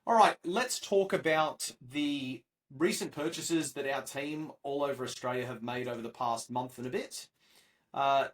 All right, let's talk about the recent purchases that our team all over Australia have made over the past month and a bit.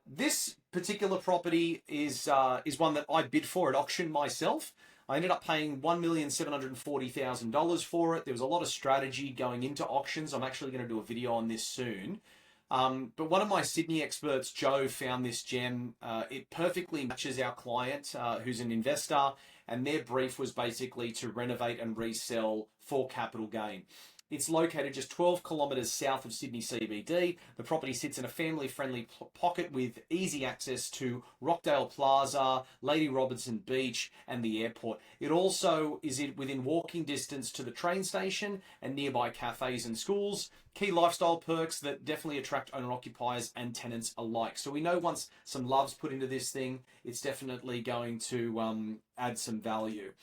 This particular property is one that I bid for at auction myself. I ended up paying $1,740,000 for it. There was a lot of strategy going into auctions. I'm actually going to do a video on this soon. But one of my Sydney experts, Joe, found this gem. It perfectly matches our client, who's an investor, and their brief was basically to renovate and resell for capital gain. It's located just 12 kilometres south of Sydney CBD. The property sits in a family-friendly pocket with easy access to Rockdale Plaza, Lady Robertson Beach, and the airport. It also is within walking distance to the train station and nearby cafes and schools. Key lifestyle perks that definitely attract owner-occupiers and tenants alike. So we know once some love's put into this thing, it's definitely going to add some value.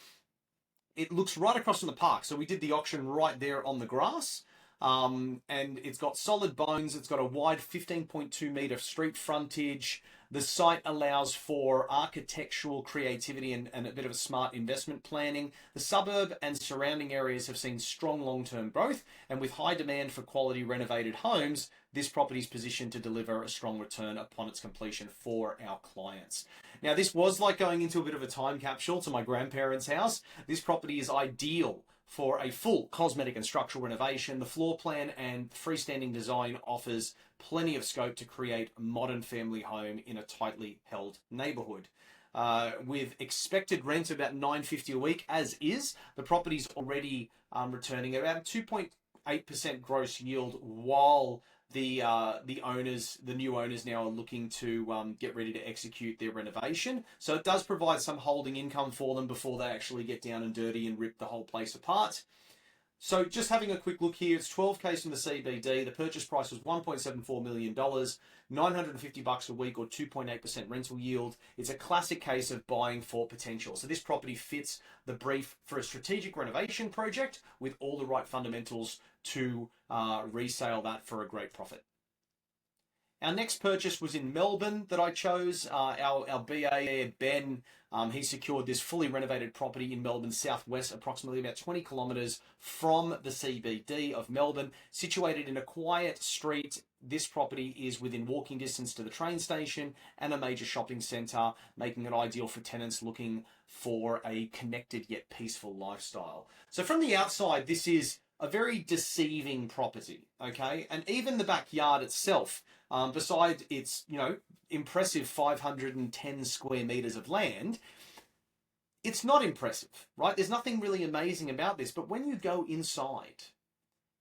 It looks right across from the park. So we did the auction right there on the grass. And it's got solid bones. It's got a wide 15.2 metre street frontage. The site allows for architectural creativity and a bit of a smart investment planning. The suburb and surrounding areas have seen strong long-term growth, and with high demand for quality renovated homes, this property is positioned to deliver a strong return upon its completion for our clients. Now, this was like going into a bit of a time capsule to my grandparents' house. This property is ideal for a full cosmetic and structural renovation. The floor plan and freestanding design offers plenty of scope to create a modern family home in a tightly held neighbourhood. With expected rent of about $950 a week, as is, the property's already returning about 2.8% gross yield, while the new owners now are looking to get ready to execute their renovation. So it does provide some holding income for them before they actually get down and dirty and rip the whole place apart. So just having a quick look here, it's 12 Ks from the CBD. The purchase price was $1.74 million, $950 a week or 2.8% rental yield. It's a classic case of buying for potential. So this property fits the brief for a strategic renovation project with all the right fundamentals to resale that for a great profit. Our next purchase was in Melbourne that I chose. Our BA, Ben, he secured this fully renovated property in Melbourne southwest, approximately about 20 kilometres from the CBD of Melbourne, situated in a quiet street. This property is within walking distance to the train station and a major shopping centre, making it ideal for tenants looking for a connected yet peaceful lifestyle. So from the outside, this is a very deceiving property, okay? And even the backyard itself, beside its, impressive 510 square meters of land, it's not impressive, right? There's nothing really amazing about this, but when you go inside,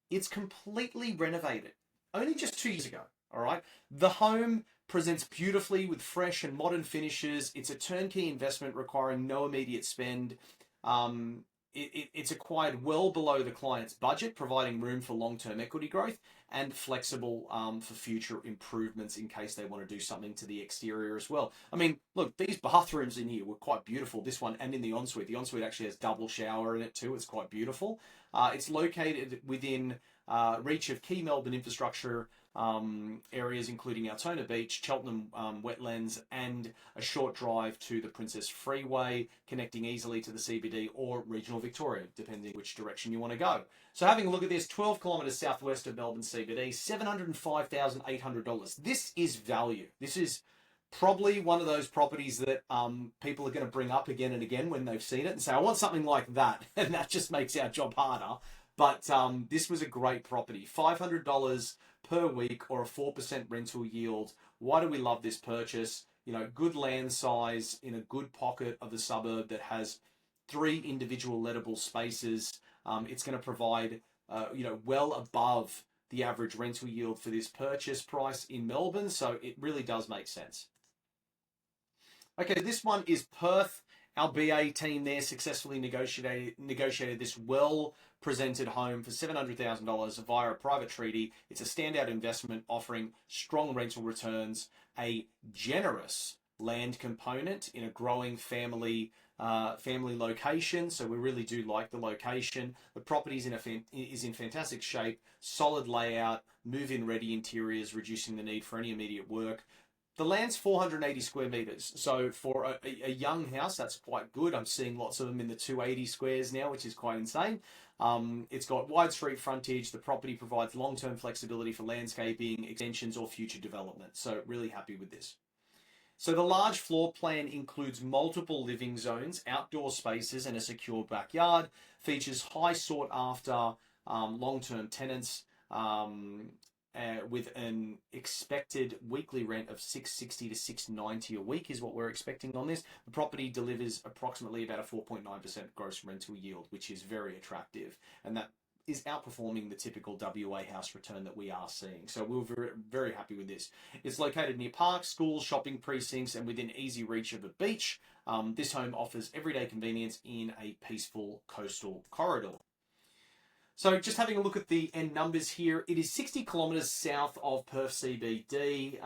it's completely renovated. Only just 2 years ago, all right? The home presents beautifully with fresh and modern finishes. It's a turnkey investment requiring no immediate spend. It's acquired well below the client's budget, providing room for long-term equity growth and flexible for future improvements in case they want to do something to the exterior as well. I mean, look, these bathrooms in here were quite beautiful, this one and in the ensuite. The ensuite actually has double shower in it too. It's quite beautiful. It's located within reach of key Melbourne infrastructure areas including Altona Beach, Cheltenham wetlands, and a short drive to the Princess Freeway, connecting easily to the CBD or regional Victoria, depending which direction you want to go. So having a look at this, 12 kilometres southwest of Melbourne CBD, $705,800. This is value. This is probably one of those properties that people are going to bring up again and again when they've seen it and say, I want something like that. And that just makes our job harder. But this was a great property. $500 per week or a 4% rental yield. Why do we love this purchase? Good land size in a good pocket of the suburb that has 3 individual lettable spaces. It's going to provide, well above the average rental yield for this purchase price in Melbourne. So it really does make sense. Okay, this one is Perth. Our BA team there successfully negotiated this well-presented home for $700,000 via a private treaty. It's a standout investment offering strong rental returns, a generous land component in a growing family location. So we really do like the location. The property is in fantastic shape, solid layout, move-in ready interiors, reducing the need for any immediate work. The land's 480 square meters. So for a young house, that's quite good. I'm seeing lots of them in the 280 squares now, which is quite insane. It's got wide street frontage. The property provides long-term flexibility for landscaping, extensions, or future development. So really happy with this. So the large floor plan includes multiple living zones, outdoor spaces, and a secure backyard. Features high sought after long-term tenants with an expected weekly rent of $660 to $690 a week is what we're expecting on this. The property delivers approximately about a 4.9% gross rental yield, which is very attractive. And that is outperforming the typical WA house return that we are seeing. So we're very, very happy with this. It's located near parks, schools, shopping precincts, and within easy reach of a beach. This home offers everyday convenience in a peaceful coastal corridor. So just having a look at the end numbers here, it is 60 kilometres south of Perth CBD.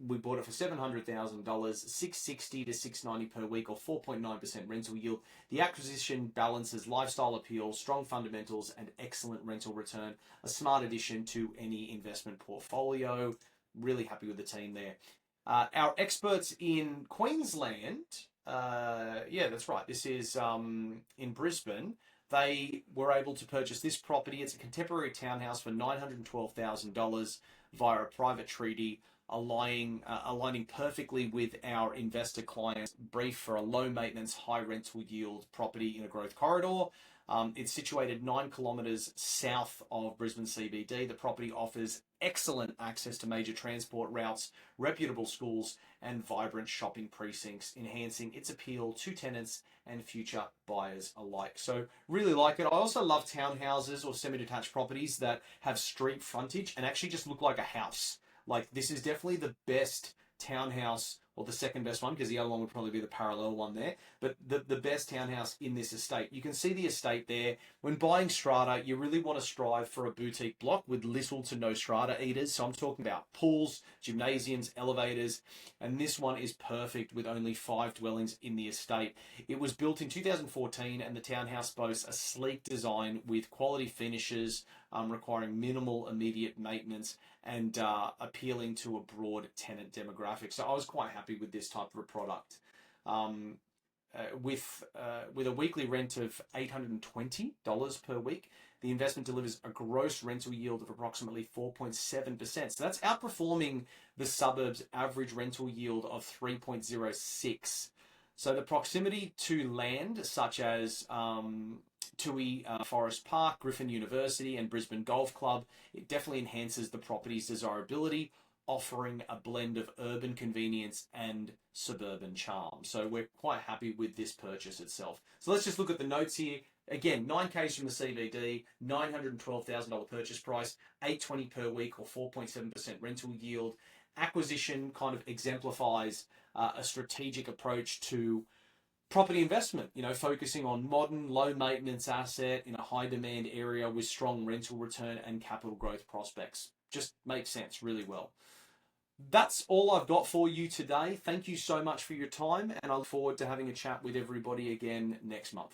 We bought it for $700,000, $660 to $690 per week, or 4.9% rental yield. The acquisition balances lifestyle appeal, strong fundamentals, and excellent rental return. A smart addition to any investment portfolio. Really happy with the team there. Our experts in Queensland, yeah, that's right. This is in Brisbane. They were able to purchase this property. It's a contemporary townhouse for $912,000 via a private treaty, aligning perfectly with our investor client's brief for a low maintenance, high rental yield property in a growth corridor. It's situated 9 kilometres south of Brisbane CBD. The property offers excellent access to major transport routes, reputable schools, and vibrant shopping precincts, enhancing its appeal to tenants and future buyers alike. So really like it. I also love townhouses or semi-detached properties that have street frontage and actually just look like a house. Like, this is definitely the best townhouse, or the second best one, because the other one would probably be the parallel one there, but the best townhouse in this estate. You can see the estate there. When buying strata, you really want to strive for a boutique block with little to no strata eaters. So I'm talking about pools, gymnasiums, elevators, and this one is perfect with only 5 dwellings in the estate. It was built in 2014, and the townhouse boasts a sleek design with quality finishes, requiring minimal immediate maintenance, and appealing to a broad tenant demographic. So I was quite happy with this type of a product. With a weekly rent of $820 per week, the investment delivers a gross rental yield of approximately 4.7%. So that's outperforming the suburbs' average rental yield of 3.06. So the proximity to land, such as Tui Forest Park, Griffin University, and Brisbane Golf Club, it definitely enhances the property's desirability, offering a blend of urban convenience and suburban charm. So we're quite happy with this purchase itself. So let's just look at the notes here. Again, 9Ks from the CBD, $912,000 purchase price, $820 per week, or 4.7% rental yield. Acquisition kind of exemplifies a strategic approach to property investment, focusing on modern, low maintenance asset in a high demand area with strong rental return and capital growth prospects. Just makes sense really well. That's all I've got for you today. Thank you so much for your time, and I look forward to having a chat with everybody again next month.